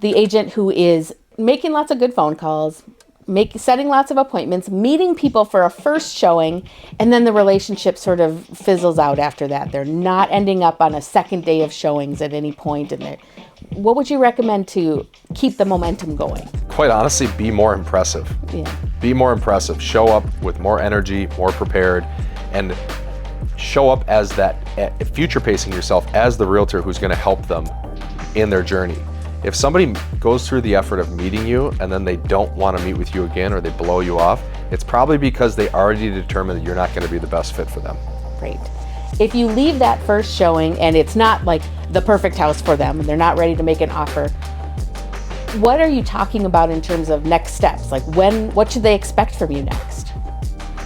the agent who is making lots of good phone calls, setting lots of appointments, meeting people for a first showing, and then the relationship sort of fizzles out after that. They're not ending up on a second day of showings at any point. What would you recommend to keep the momentum going? Quite honestly, be more impressive. Yeah. Be more impressive. Show up with more energy, more prepared, and show up as that, future pacing yourself as the realtor who's going to help them in their journey. If somebody goes through the effort of meeting you and then they don't want to meet with you again, or they blow you off, it's probably because they already determined that you're not going to be the best fit for them. Great. If you leave that first showing and it's not like the perfect house for them and they're not ready to make an offer, what are you talking about in terms of next steps? Like what should they expect from you next?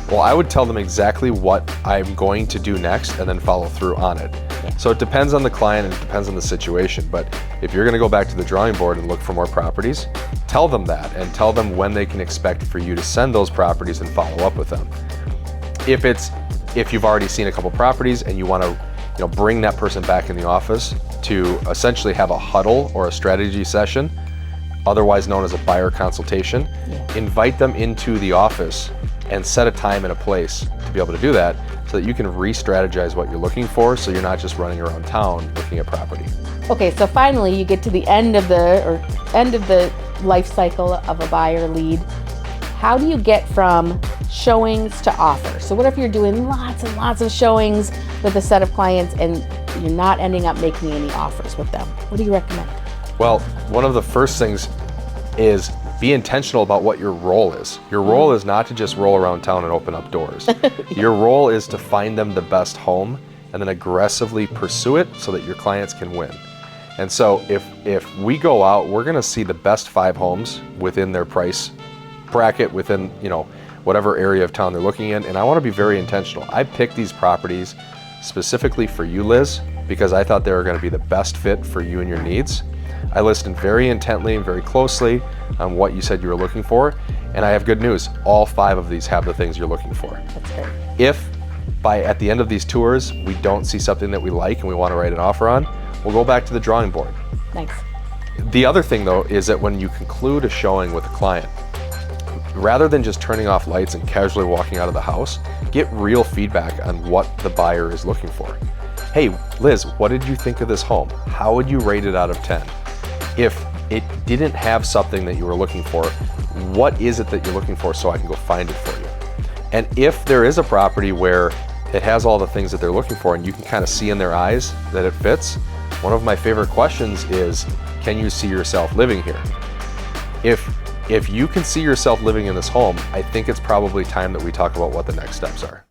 Well, I would tell them exactly what I'm going to do next and then follow through on it. Yeah. So it depends on the client and it depends on the situation. But if you're going to go back to the drawing board and look for more properties, tell them that and tell them when they can expect for you to send those properties and follow up with them. If you've already seen a couple properties and you want to bring that person back in the office to essentially have a huddle or a strategy session, otherwise known as a buyer consultation, invite them into the office and set a time and a place to be able to do that so that you can re-strategize what you're looking for, so you're not just running around town looking at property. Okay, so finally you get to the end of the life cycle of a buyer lead. How do you get from showings to offer? So what if you're doing lots and lots of showings with a set of clients and you're not ending up making any offers with them? What do you recommend? Well, one of the first things is be intentional about what your role is. Your role is not to just roll around town and open up doors. Your role is to find them the best home and then aggressively pursue it so that your clients can win. And so if we go out, we're going to see the best 5 homes within their price bracket, within whatever area of town they're looking in, and I want to be very intentional. I picked these properties specifically for you, Liz, because I thought they were going to be the best fit for you and your needs. I listened very intently and very closely on what you said you were looking for, and I have good news. All 5 of these have the things you're looking for. That's great. If at the end of these tours we don't see something that we like and we want to write an offer on, we'll go back to the drawing board. Nice. The other thing though is that when you conclude a showing with a client, rather than just turning off lights and casually walking out of the house, get real feedback on what the buyer is looking for. Hey, Liz, what did you think of this home? How would you rate it out of 10? If it didn't have something that you were looking for, what is it that you're looking for so I can go find it for you? And if there is a property where it has all the things that they're looking for and you can kind of see in their eyes that it fits, one of my favorite questions is, can you see yourself living here? If you can see yourself living in this home, I think it's probably time that we talk about what the next steps are.